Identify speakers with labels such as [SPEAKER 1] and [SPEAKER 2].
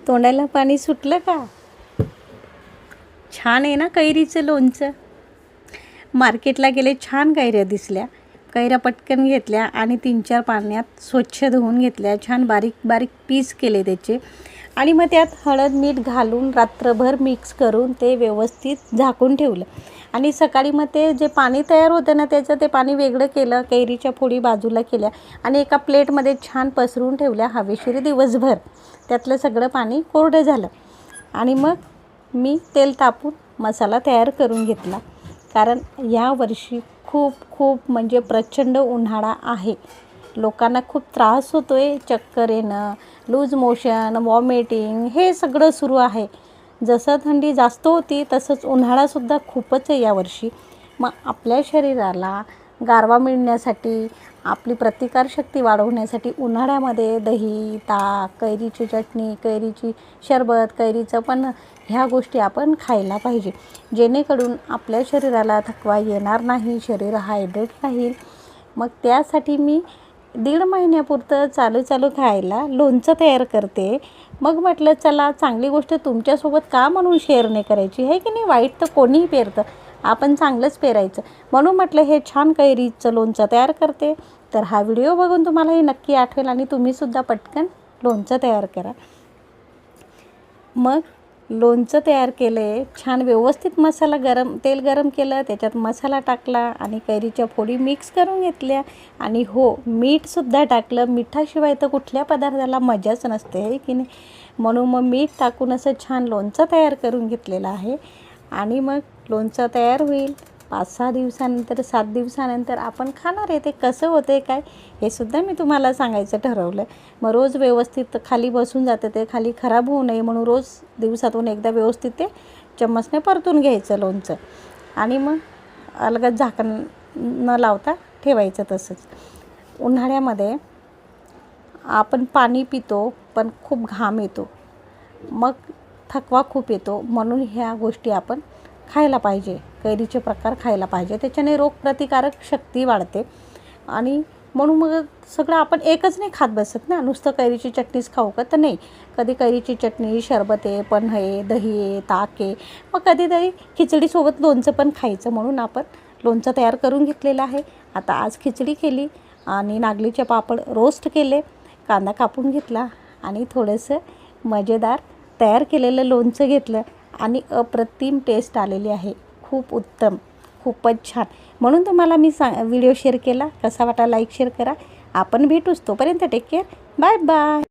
[SPEAKER 1] तोंडाला पाणी सुटलं का? छान आहे ना कैरीचं लोणचं. मार्केटला गेले, छान कैऱ्या दिसल्या. कैऱ्या पटकन घेतल्या आणि 3-4 पाण्यात स्वच्छ धुवून घेतल्या. छान बारीक बारीक पीस केले त्याचे आणि मग त्यात हळद मीठ घालून रात्रभर मिक्स करून ते व्यवस्थित झाकून ठेवलं. आणि सकाळी मग ते जे पाणी तयार होतं ना, त्याचं ते पाणी वेगळं केलं. कैरीच्या फोडी बाजूला केल्या आणि एका प्लेटमध्ये छान पसरून ठेवल्या हवेशीर दिवसभर. त्यातलं सगळं पाणी कोरडं झालं आणि मग मी तेल तापून मसाला तयार करून घेतला. कारण यावर्षी खूप म्हणजे प्रचंड उन्हाळा आहे. लोकांना खूप त्रास होतो आहे. चक्कर येणं, लूज मोशन, वॉमिटिंग हे सगळं सुरू आहे. जसं थंडी जास्त होती तसंच उन्हाळासुद्धा खूपच आहे यावर्षी. मग आपल्या शरीराला गारवा मिळण्यासाठी, आपली प्रतिकारशक्ती वाढवण्यासाठी उन्हाळ्यामध्ये दही, ताक, कैरीची चटणी, कैरीची सरबत, कैरीचं पण ह्या गोष्टी आपण खायला पाहिजे. जेणेकरून आपल्या शरीराला थकवा येणार नाही, शरीर हायड्रेट राहील. मग त्यासाठी मी 1.5 महिन्यापुरतं चालू खायला लोणचं तयार करते. मग म्हटलं चला चांगली गोष्ट तुमच्यासोबत का म्हणून शेअर नाही करायची, आहे की नाही. वाईट तर कोणीही पेरतं, आपण चांगलंच पेरायचं. म्हणून म्हटलं हे छान कैरीचं लोणचं तयार करते. तर हा व्हिडिओ बघून तुम्हाला हे नक्की आठवेल आणि तुम्हीसुद्धा पटकन लोणचं तयार करा. मग लोणचं तयार केलं आहे. छान व्यवस्थित तेल गरम केलं, त्याच्यात मसाला टाकला आणि कैरीच्या फोडी मिक्स करून घेतल्या. आणि हो, मीठसुद्धा टाकलं. मिठाशिवाय तर कुठल्या पदार्थाला मजाच नसते, आहे की नाही. म्हणून मग मीठ टाकून असं छान लोणचं तयार करून घेतलेलं आहे. आणि मग लोणचं तयार होईल 5-6 दिवसानंतर, 7 दिवसानंतर आपण खाणार आहे. ते कसं होतं आहे काय हे सुद्धा मी तुम्हाला सांगायचं ठरवलं. मग रोज व्यवस्थित खाली बसून जातं, ते खाली खराब होऊ नये म्हणून रोज दिवसातून एकदा व्यवस्थित ते चम्मचने परतून घ्यायचं लोणचं. आणि मग अलगद झाकण न लावता ठेवायचं तसंच. उन्हाळ्यामध्ये आपण पाणी पितो पण खूप घाम येतो, मग थकवा खूप येतो. म्हणून ह्या गोष्टी आपण खायला पाहिजे. कैरीचे प्रकार खायला पाहिजे. त्याच्याने रोगप्रतिकारक शक्ती वाढते. आणि म्हणून मग सगळं आपण एकच नाही खात बसत ना, नुसतं कैरीची चटणीच खाऊ का, तर नाही. कधी कैरीची चटणी, सरबत आहे, पन्ह आहे, दही आहे, ताक आहे. मग कधीतरी खिचडीसोबत लोणचं पण खायचं म्हणून आपण लोणचं तयार करून घेतलेलं आहे. आता आज खिचडी केली आणि नागलीचे पापड रोस्ट केले, कांदा कापून घेतला आणि थोडंसं मजेदार तयार केलेलं लोणचं घेतलं आणि अप्रतिम टेस्ट आलेली आहे. खूप उत्तम, खूपच छान. म्हणून तुम्हाला मी व्हिडिओ शेअर केला. कसा वाटा लाईक शेअर करा. आपण भेटूच, तोपर्यंत टेक केअर. Bye bye.